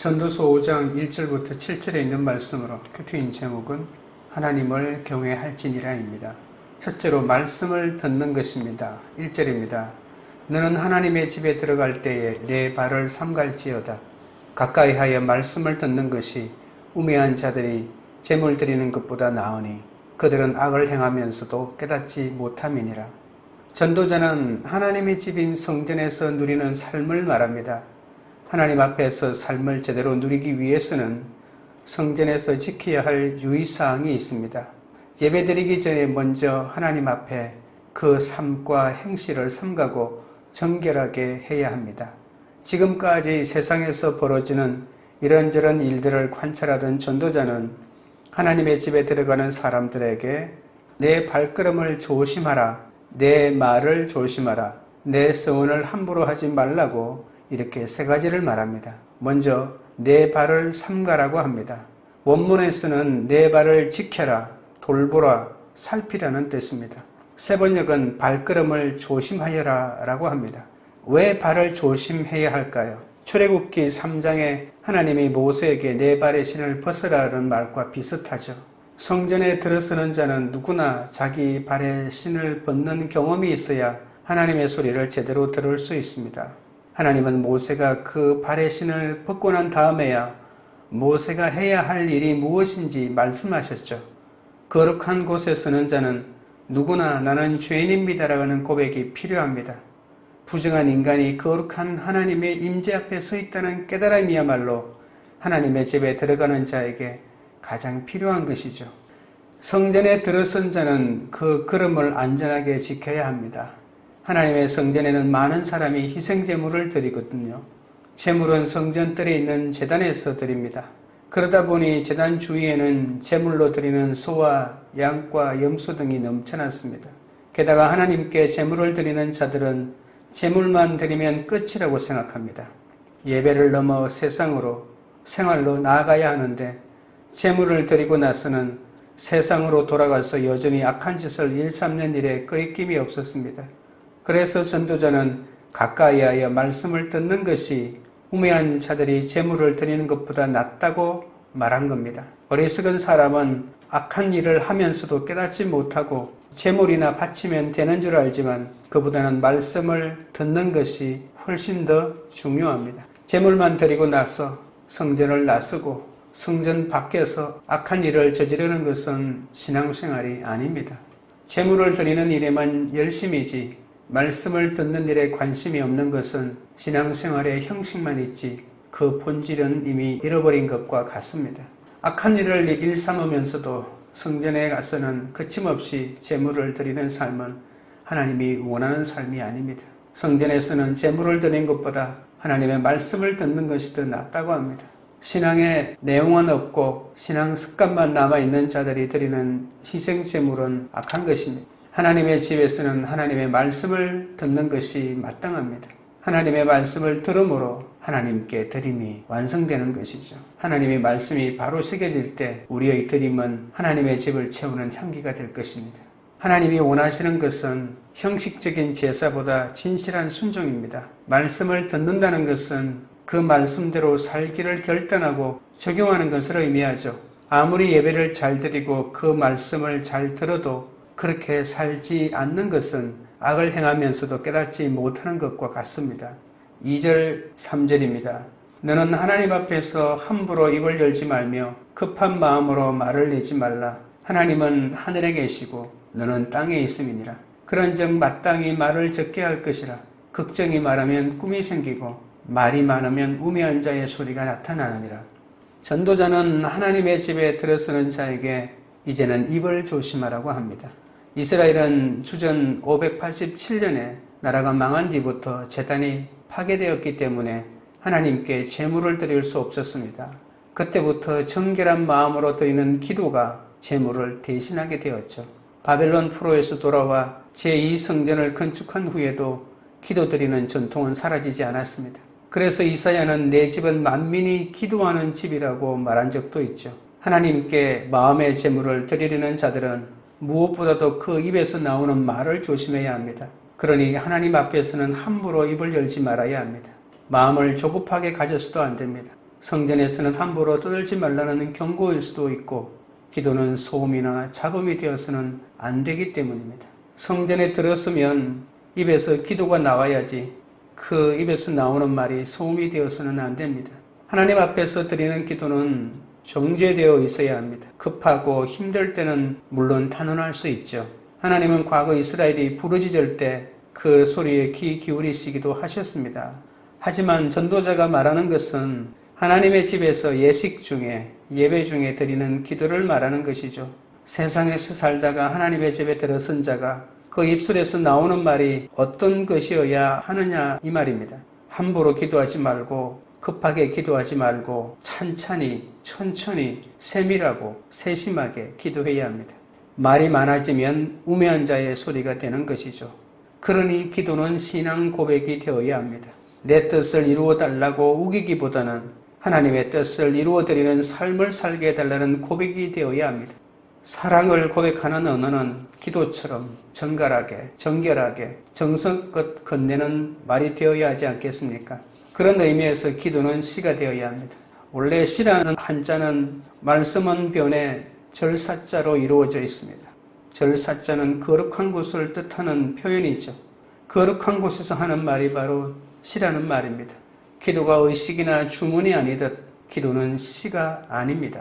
전도서 5장 1절부터 7절에 있는 말씀으로 큐트인 제목은 하나님을 경외할지니라입니다. 첫째로 말씀을 듣는 것입니다. 1절입니다. 너는 하나님의 집에 들어갈 때에 내 발을 삼갈지어다. 가까이 하여 말씀을 듣는 것이 우매한 자들이 제물 드리는 것보다 나으니 그들은 악을 행하면서도 깨닫지 못함이니라. 전도자는 하나님의 집인 성전에서 누리는 삶을 말합니다. 하나님 앞에서 삶을 제대로 누리기 위해서는 성전에서 지켜야 할 유의사항이 있습니다. 예배드리기 전에 먼저 하나님 앞에 그 삶과 행실을 삼가고 정결하게 해야 합니다. 지금까지 세상에서 벌어지는 이런저런 일들을 관찰하던 전도자는 하나님의 집에 들어가는 사람들에게 내 발걸음을 조심하라, 내 말을 조심하라, 내 서원을 함부로 하지 말라고 이렇게 세 가지를 말합니다. 먼저 내 발을 삼가라고 합니다. 원문에서는 내 발을 지켜라, 돌보라, 살피라는 뜻입니다. 세번역은 발걸음을 조심하여라 라고 합니다. 왜 발을 조심해야 할까요? 출애굽기 3장에 하나님이 모세에게 내 발의 신을 벗으라는 말과 비슷하죠. 성전에 들어서는 자는 누구나 자기 발의 신을 벗는 경험이 있어야 하나님의 소리를 제대로 들을 수 있습니다. 하나님은 모세가 그 발의 신을 벗고 난 다음에야 모세가 해야 할 일이 무엇인지 말씀하셨죠. 거룩한 곳에 서는 자는 누구나 나는 죄인입니다라는 고백이 필요합니다. 부정한 인간이 거룩한 하나님의 임재 앞에 서 있다는 깨달음이야말로 하나님의 집에 들어가는 자에게 가장 필요한 것이죠. 성전에 들어선 자는 그 걸음을 안전하게 지켜야 합니다. 하나님의 성전에는 많은 사람이 희생제물을 드리거든요. 제물은 성전뜰에 있는 제단에서 드립니다. 그러다 보니 제단 주위에는 제물로 드리는 소와 양과 염소 등이 넘쳐났습니다. 게다가 하나님께 제물을 드리는 자들은 제물만 드리면 끝이라고 생각합니다. 예배를 넘어 세상으로 생활로 나아가야 하는데 제물을 드리고 나서는 세상으로 돌아가서 여전히 악한 짓을 일삼는 일에 끄리낌이 없었습니다. 그래서 전도자는 가까이 하여 말씀을 듣는 것이 우매한 자들이 제물을 드리는 것보다 낫다고 말한 겁니다. 어리석은 사람은 악한 일을 하면서도 깨닫지 못하고 제물이나 바치면 되는 줄 알지만 그보다는 말씀을 듣는 것이 훨씬 더 중요합니다. 제물만 드리고 나서 성전을 나서고 성전 밖에서 악한 일을 저지르는 것은 신앙생활이 아닙니다. 제물을 드리는 일에만 열심이지 말씀을 듣는 일에 관심이 없는 것은 신앙생활의 형식만 있지 그 본질은 이미 잃어버린 것과 같습니다. 악한 일을 일삼으면서도 성전에 가서는 거침없이 제물을 드리는 삶은 하나님이 원하는 삶이 아닙니다. 성전에서는 제물을 드리는 것보다 하나님의 말씀을 듣는 것이 더 낫다고 합니다. 신앙에 내용은 없고 신앙 습관만 남아있는 자들이 드리는 희생제물은 악한 것입니다. 하나님의 집에서는 하나님의 말씀을 듣는 것이 마땅합니다. 하나님의 말씀을 들음으로 하나님께 드림이 완성되는 것이죠. 하나님의 말씀이 바로 새겨질 때 우리의 드림은 하나님의 집을 채우는 향기가 될 것입니다. 하나님이 원하시는 것은 형식적인 제사보다 진실한 순종입니다. 말씀을 듣는다는 것은 그 말씀대로 살기를 결단하고 적용하는 것을 의미하죠. 아무리 예배를 잘 드리고 그 말씀을 잘 들어도 그렇게 살지 않는 것은 악을 행하면서도 깨닫지 못하는 것과 같습니다. 2절, 3절입니다. 너는 하나님 앞에서 함부로 입을 열지 말며 급한 마음으로 말을 내지 말라. 하나님은 하늘에 계시고 너는 땅에 있음이니라. 그런즉 마땅히 말을 적게 할 것이라. 걱정이 많으면 꿈이 생기고 말이 많으면 우매한 자의 소리가 나타나느니라. 전도자는 하나님의 집에 들어서는 자에게 이제는 입을 조심하라고 합니다. 이스라엘은 주전 587년에 나라가 망한 뒤부터 제단이 파괴되었기 때문에 하나님께 제물을 드릴 수 없었습니다. 그때부터 정결한 마음으로 드리는 기도가 제물을 대신하게 되었죠. 바벨론 포로에서 돌아와 제2성전을 건축한 후에도 기도드리는 전통은 사라지지 않았습니다. 그래서 이사야는 내 집은 만민이 기도하는 집이라고 말한 적도 있죠. 하나님께 마음의 제물을 드리려는 자들은 무엇보다도 그 입에서 나오는 말을 조심해야 합니다. 그러니 하나님 앞에서는 함부로 입을 열지 말아야 합니다. 마음을 조급하게 가져서도 안 됩니다. 성전에서는 함부로 떠들지 말라는 경고일 수도 있고 기도는 소음이나 잡음이 되어서는 안 되기 때문입니다. 성전에 들었으면 입에서 기도가 나와야지 그 입에서 나오는 말이 소음이 되어서는 안 됩니다. 하나님 앞에서 드리는 기도는 정죄되어 있어야 합니다. 급하고 힘들 때는 물론 단언할 수 있죠. 하나님은 과거 이스라엘이 부르짖을 때 그 소리에 귀 기울이시기도 하셨습니다. 하지만 전도자가 말하는 것은 하나님의 집에서 예식 중에 예배 중에 드리는 기도를 말하는 것이죠. 세상에서 살다가 하나님의 집에 들어선 자가 그 입술에서 나오는 말이 어떤 것이어야 하느냐 이 말입니다. 함부로 기도하지 말고 급하게 기도하지 말고 찬찬히 천천히 세밀하고 세심하게 기도해야 합니다. 말이 많아지면 우매한 자의 소리가 되는 것이죠. 그러니 기도는 신앙 고백이 되어야 합니다. 내 뜻을 이루어 달라고 우기기보다는 하나님의 뜻을 이루어 드리는 삶을 살게 해달라는 고백이 되어야 합니다. 사랑을 고백하는 언어는 기도처럼 정갈하게 정결하게 정성껏 건네는 말이 되어야 하지 않겠습니까? 그런 의미에서 기도는 시가 되어야 합니다. 원래 시라는 한자는 말씀은 변에 절사자로 이루어져 있습니다. 절사자는 거룩한 곳을 뜻하는 표현이죠. 거룩한 곳에서 하는 말이 바로 시라는 말입니다. 기도가 의식이나 주문이 아니듯 기도는 시가 아닙니다.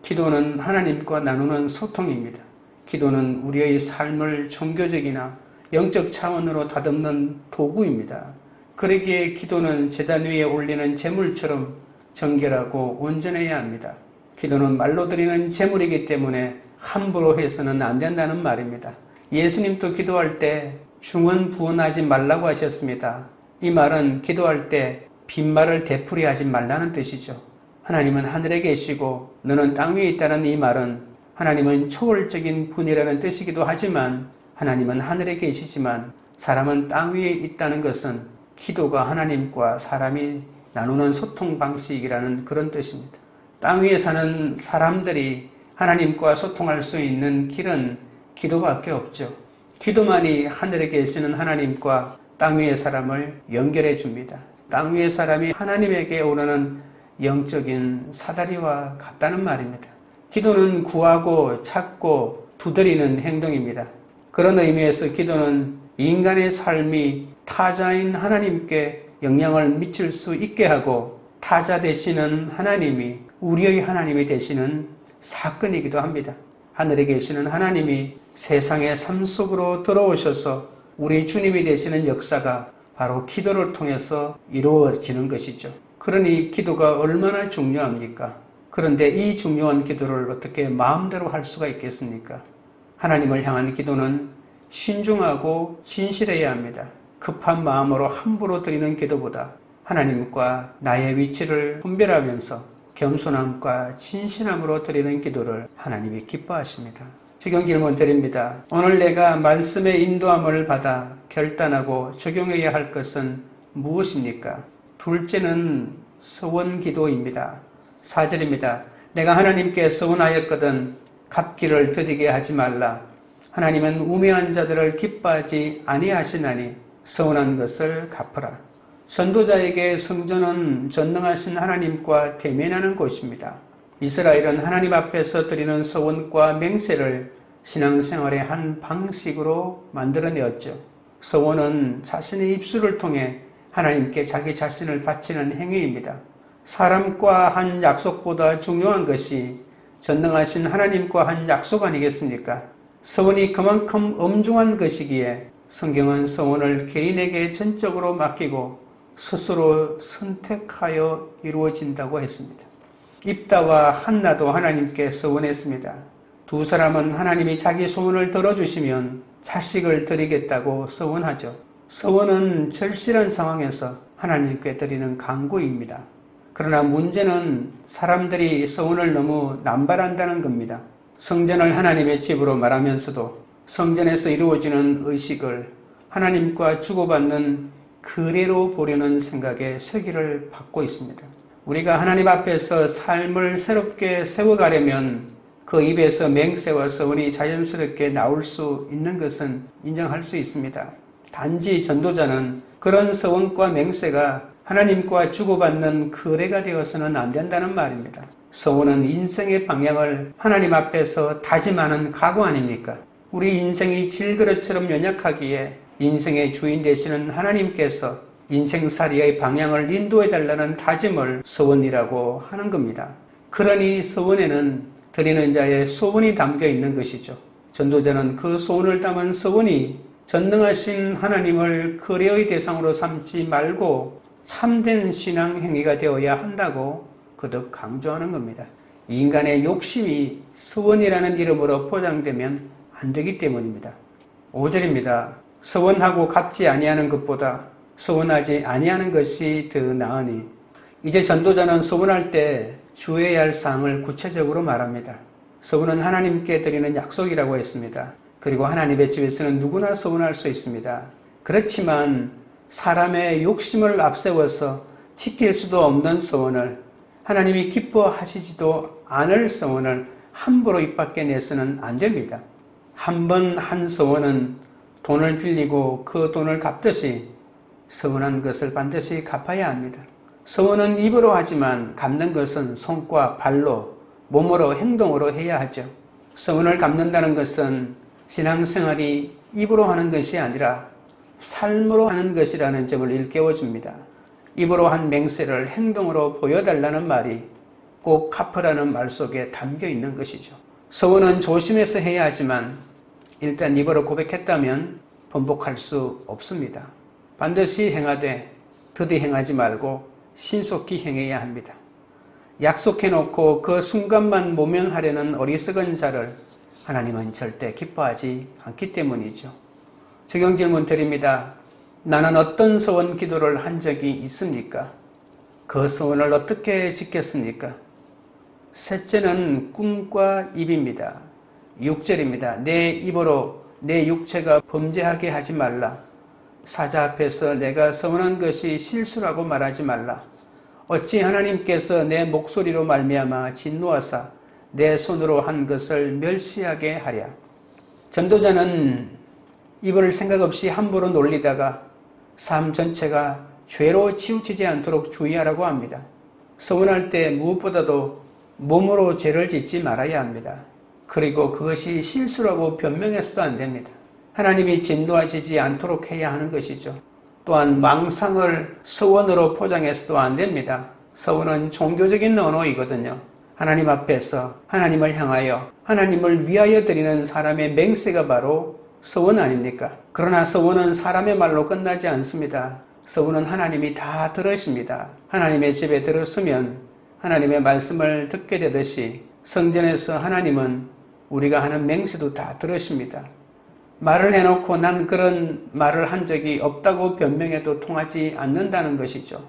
기도는 하나님과 나누는 소통입니다. 기도는 우리의 삶을 종교적이나 영적 차원으로 다듬는 도구입니다. 그러기에 기도는 제단 위에 올리는 제물처럼 정결하고 온전해야 합니다. 기도는 말로 드리는 제물이기 때문에 함부로 해서는 안 된다는 말입니다. 예수님도 기도할 때 중언 부언하지 말라고 하셨습니다. 이 말은 기도할 때 빈말을 되풀이하지 말라는 뜻이죠. 하나님은 하늘에 계시고 너는 땅 위에 있다는 이 말은 하나님은 초월적인 분이라는 뜻이기도 하지만 하나님은 하늘에 계시지만 사람은 땅 위에 있다는 것은 기도가 하나님과 사람이 나누는 소통 방식이라는 그런 뜻입니다. 땅 위에 사는 사람들이 하나님과 소통할 수 있는 길은 기도밖에 없죠. 기도만이 하늘에 계시는 하나님과 땅 위의 사람을 연결해 줍니다. 땅 위의 사람이 하나님에게 오르는 영적인 사다리와 같다는 말입니다. 기도는 구하고 찾고 두드리는 행동입니다. 그런 의미에서 기도는 인간의 삶이 타자인 하나님께 영향을 미칠 수 있게 하고 타자 되시는 하나님이 우리의 하나님이 되시는 사건이기도 합니다. 하늘에 계시는 하나님이 세상의 삶 속으로 들어오셔서 우리 주님이 되시는 역사가 바로 기도를 통해서 이루어지는 것이죠. 그러니 기도가 얼마나 중요합니까? 그런데 이 중요한 기도를 어떻게 마음대로 할 수가 있겠습니까? 하나님을 향한 기도는 신중하고 진실해야 합니다. 급한 마음으로 함부로 드리는 기도보다 하나님과 나의 위치를 분별하면서 겸손함과 진실함으로 드리는 기도를 하나님이 기뻐하십니다. 지금 질문 드립니다. 오늘 내가 말씀의 인도함을 받아 결단하고 적용해야 할 것은 무엇입니까? 둘째는 서원기도입니다. 4절입니다. 내가 하나님께 서원하였거든 갚기를 더디게 하지 말라. 하나님은 우매한 자들을 기뻐하지 아니하시나니 서원한 것을 갚으라. 전도자에게 성전은 전능하신 하나님과 대면하는 곳입니다. 이스라엘은 하나님 앞에서 드리는 서원과 맹세를 신앙생활의 한 방식으로 만들어내었죠. 서원은 자신의 입술을 통해 하나님께 자기 자신을 바치는 행위입니다. 사람과 한 약속보다 중요한 것이 전능하신 하나님과 한 약속 아니겠습니까? 서원이 그만큼 엄중한 것이기에 성경은 서원을 개인에게 전적으로 맡기고 스스로 선택하여 이루어진다고 했습니다. 입다와 한나도 하나님께 서원했습니다. 두 사람은 하나님이 자기 소원을 들어주시면 자식을 드리겠다고 서원하죠. 서원은 절실한 상황에서 하나님께 드리는 간구입니다. 그러나 문제는 사람들이 서원을 너무 남발한다는 겁니다. 성전을 하나님의 집으로 말하면서도 성전에서 이루어지는 의식을 하나님과 주고받는 거래로 보려는 생각에 쇄기를 받고 있습니다. 우리가 하나님 앞에서 삶을 새롭게 세워가려면 그 입에서 맹세와 서원이 자연스럽게 나올 수 있는 것은 인정할 수 있습니다. 단지 전도자는 그런 서원과 맹세가 하나님과 주고받는 거래가 되어서는 안 된다는 말입니다. 서원은 인생의 방향을 하나님 앞에서 다짐하는 각오 아닙니까? 우리 인생이 질그릇처럼 연약하기에 인생의 주인 되시는 하나님께서 인생살이의 방향을 인도해달라는 다짐을 서원이라고 하는 겁니다. 그러니 서원에는 드리는 자의 소원이 담겨 있는 것이죠. 전도자는 그 소원을 담은 서원이 전능하신 하나님을 거래의 대상으로 삼지 말고 참된 신앙 행위가 되어야 한다고 거듭 강조하는 겁니다. 인간의 욕심이 서원이라는 이름으로 포장되면 안 되기 때문입니다. 5절입니다. 서원하고 갚지 아니하는 것보다 서원하지 아니하는 것이 더 나으니. 이제 전도자는 서원할 때 주어야 할 사항을 구체적으로 말합니다. 서원은 하나님께 드리는 약속이라고 했습니다. 그리고 하나님의 집에서는 누구나 서원할 수 있습니다. 그렇지만 사람의 욕심을 앞세워서 지킬 수도 없는 서원을, 하나님이 기뻐하시지도 않을 서원을 함부로 입 밖에 내서는 안 됩니다. 한 번 한 서원은 돈을 빌리고 그 돈을 갚듯이 서원한 것을 반드시 갚아야 합니다. 서원은 입으로 하지만 갚는 것은 손과 발로, 몸으로, 행동으로 해야 하죠. 서원을 갚는다는 것은 신앙생활이 입으로 하는 것이 아니라 삶으로 하는 것이라는 점을 일깨워줍니다. 입으로 한 맹세를 행동으로 보여달라는 말이 꼭 갚으라는 말 속에 담겨 있는 것이죠. 서원은 조심해서 해야 하지만 일단 입으로 고백했다면 번복할 수 없습니다. 반드시 행하되 더디 행하지 말고 신속히 행해야 합니다. 약속해놓고 그 순간만 모면하려는 어리석은 자를 하나님은 절대 기뻐하지 않기 때문이죠. 적용 질문 드립니다. 나는 어떤 서원 기도를 한 적이 있습니까? 그 서원을 어떻게 지켰습니까? 셋째는 꿈과 입입니다. 6절입니다. 내 입으로 내 육체가 범죄하게 하지 말라. 사자 앞에서 내가 서원한 것이 실수라고 말하지 말라. 어찌 하나님께서 내 목소리로 말미암아 진노하사 내 손으로 한 것을 멸시하게 하랴. 전도자는 입을 생각 없이 함부로 놀리다가 삶 전체가 죄로 치우치지 않도록 주의하라고 합니다. 서원할 때 무엇보다도 몸으로 죄를 짓지 말아야 합니다. 그리고 그것이 실수라고 변명해서도 안 됩니다. 하나님이 진노하시지 않도록 해야 하는 것이죠. 또한 망상을 서원으로 포장해서도 안 됩니다. 서원은 종교적인 언어이거든요. 하나님 앞에서 하나님을 향하여 하나님을 위하여 드리는 사람의 맹세가 바로 서원 아닙니까? 그러나 서원은 사람의 말로 끝나지 않습니다. 서원은 하나님이 다 들으십니다. 하나님의 집에 들었으면 하나님의 말씀을 듣게 되듯이 성전에서 하나님은 우리가 하는 맹세도 다 들으십니다. 말을 해놓고 난 그런 말을 한 적이 없다고 변명해도 통하지 않는다는 것이죠.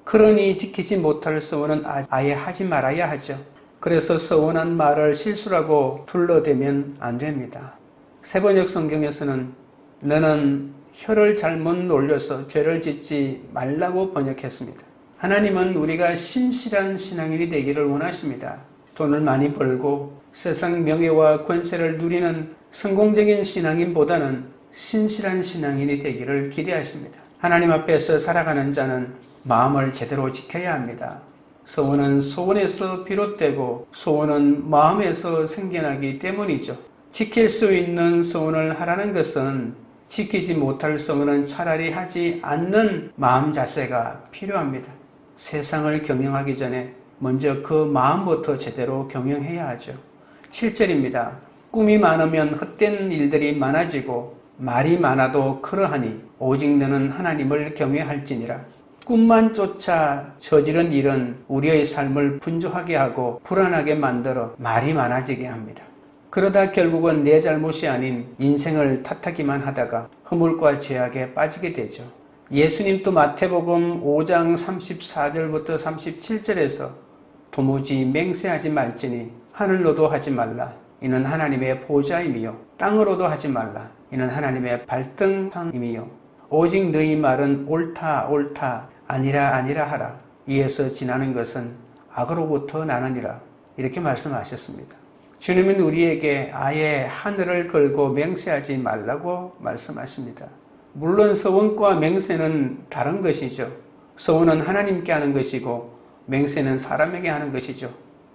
그러니 지키지 못할 서원은 아예 하지 말아야 하죠. 그래서 서원한 말을 실수라고 둘러대면 안 됩니다. 세번역 성경에서는 너는 혀를 잘못 놀려서 죄를 짓지 말라고 번역했습니다. 하나님은 우리가 신실한 신앙인이 되기를 원하십니다. 돈을 많이 벌고 세상 명예와 권세를 누리는 성공적인 신앙인보다는 신실한 신앙인이 되기를 기대하십니다. 하나님 앞에서 살아가는 자는 마음을 제대로 지켜야 합니다. 서원은 소원에서 비롯되고 소원은 마음에서 생겨나기 때문이죠. 지킬 수 있는 서원을 하라는 것은 지키지 못할 서원은 차라리 하지 않는 마음 자세가 필요합니다. 세상을 경영하기 전에 먼저 그 마음부터 제대로 경영해야 하죠. 7절입니다. 꿈이 많으면 헛된 일들이 많아지고 말이 많아도 그러하니 오직 너는 하나님을 경외할지니라. 꿈만 쫓아 저지른 일은 우리의 삶을 분주하게 하고 불안하게 만들어 말이 많아지게 합니다. 그러다 결국은 내 잘못이 아닌 인생을 탓하기만 하다가 허물과 죄악에 빠지게 되죠. 예수님도 마태복음 5장 34절부터 37절에서 도무지 맹세하지 말지니 하늘로도 하지 말라. 이는 하나님의 보좌임이요 땅으로도 하지 말라. 이는 하나님의 발등상임이요 오직 너희 말은 옳다 옳다 아니라 아니라 하라. 이에서 지나는 것은 악으로부터 나느니라. 이렇게 말씀하셨습니다. 주님은 우리에게 아예 하늘을 걸고 맹세하지 말라고 말씀하십니다. 물론 서원과 맹세는 다른 것이죠. 서원은 하나님께 하는 것이고 맹세는 사람에게 하는 것이죠.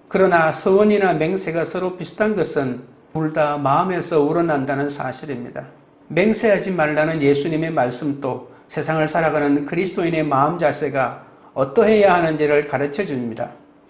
그러나 서원이나 맹세가 서로 비슷한 것은 둘 다 마음에서 우러난다는 사실입니다. 맹세하지 말라는 예수님의 말씀도 세상을 살아가는 그리스도인의 마음 자세가 어떠해야 하는지를 가르쳐 줍니다.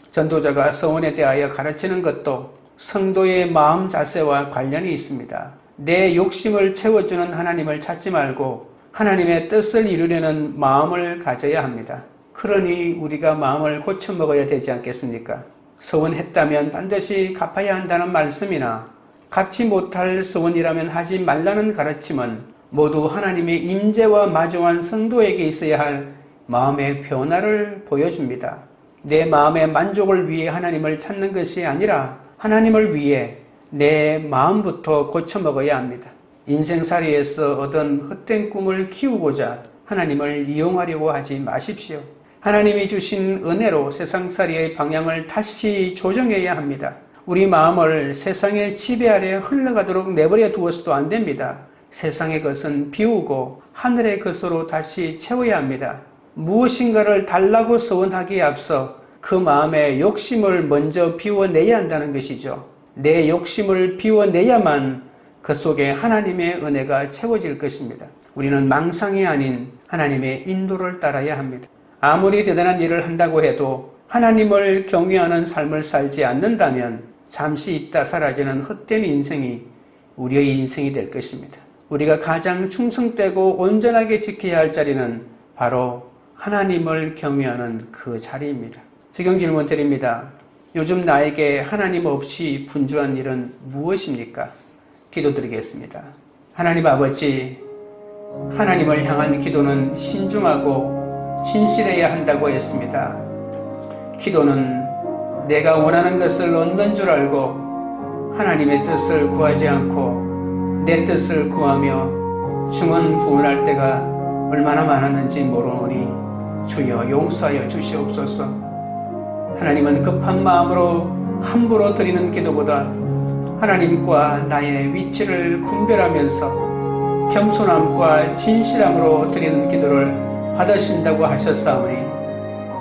전도자가 서원에 대하여 가르치는 것도 성도의 마음 자세와 관련이 있습니다. 내 욕심을 채워주는 하나님을 찾지 말고 하나님의 뜻을 이루려는 마음을 가져야 합니다. 그러니 우리가 마음을 고쳐먹어야 되지 않겠습니까? 서원했다면 반드시 갚아야 한다는 말씀이나 갚지 못할 서원이라면 하지 말라는 가르침은 모두 하나님의 임재와 마주한 성도에게 있어야 할 마음의 변화를 보여줍니다. 내 마음의 만족을 위해 하나님을 찾는 것이 아니라 하나님을 위해 내 마음부터 고쳐먹어야 합니다. 인생살이에서 얻은 헛된 꿈을 키우고자 하나님을 이용하려고 하지 마십시오. 하나님이 주신 은혜로 세상살이의 방향을 다시 조정해야 합니다. 우리 마음을 세상의 지배 아래 흘러가도록 내버려 두어서도 안 됩니다. 세상의 것은 비우고 하늘의 것으로 다시 채워야 합니다. 무엇인가를 달라고 서원하기에 앞서 그 마음의 욕심을 먼저 비워내야 한다는 것이죠. 내 욕심을 비워내야만 그 속에 하나님의 은혜가 채워질 것입니다. 우리는 망상이 아닌 하나님의 인도를 따라야 합니다. 아무리 대단한 일을 한다고 해도 하나님을 경외하는 삶을 살지 않는다면 잠시 있다 사라지는 헛된 인생이 우리의 인생이 될 것입니다. 우리가 가장 충성되고 온전하게 지켜야 할 자리는 바로 하나님을 경외하는 그 자리입니다. 적용 질문 드립니다. 요즘 나에게 하나님 없이 분주한 일은 무엇입니까? 기도드리겠습니다. 하나님 아버지, 하나님을 향한 기도는 신중하고 진실해야 한다고 했습니다. 기도는 내가 원하는 것을 얻는 줄 알고 하나님의 뜻을 구하지 않고 내 뜻을 구하며 중언부언할 때가 얼마나 많았는지 모르노니 주여 용서하여 주시옵소서. 하나님은 급한 마음으로 함부로 드리는 기도보다 하나님과 나의 위치를 분별하면서 겸손함과 진실함으로 드리는 기도를 받으신다고 하셨사오니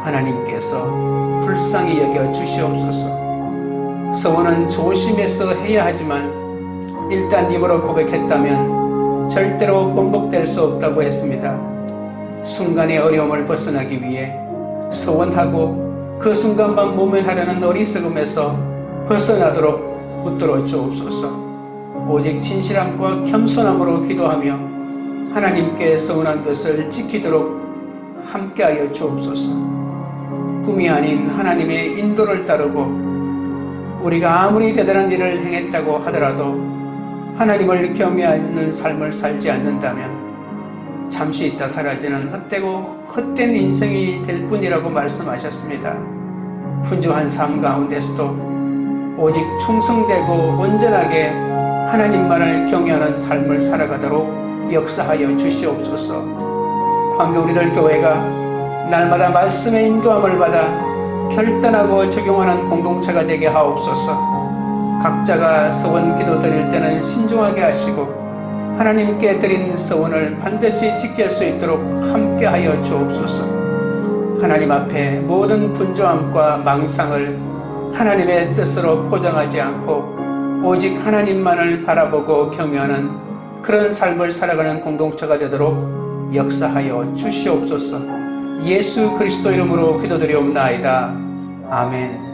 하나님께서 불쌍히 여겨 주시옵소서. 서원은 조심해서 해야 하지만 일단 입으로 고백했다면 절대로 번복될 수 없다고 했습니다. 순간의 어려움을 벗어나기 위해 서원하고 그 순간만 모면하려는 어리석음에서 벗어나도록 붙들어 주옵소서. 오직 진실함과 겸손함으로 기도하며 하나님께 서운한 것을 지키도록 함께하여 주옵소서. 꿈이 아닌 하나님의 인도를 따르고 우리가 아무리 대단한 일을 행했다고 하더라도 하나님을 경외하는 삶을 살지 않는다면 잠시 있다 사라지는 헛되고 헛된 인생이 될 뿐이라고 말씀하셨습니다. 분주한 삶 가운데서도 오직 충성되고 온전하게 하나님만을 경외하는 삶을 살아가도록 역사하여 주시옵소서. 광교 우리들 교회가 날마다 말씀의 인도함을 받아 결단하고 적용하는 공동체가 되게 하옵소서. 각자가 서원 기도 드릴 때는 신중하게 하시고 하나님께 드린 서원을 반드시 지킬 수 있도록 함께하여 주옵소서. 하나님 앞에 모든 분주함과 망상을 하나님의 뜻으로 포장하지 않고 오직 하나님만을 바라보고 경외하는 그런 삶을 살아가는 공동체가 되도록 역사하여 주시옵소서. 예수 그리스도 이름으로 기도드리옵나이다. 아멘.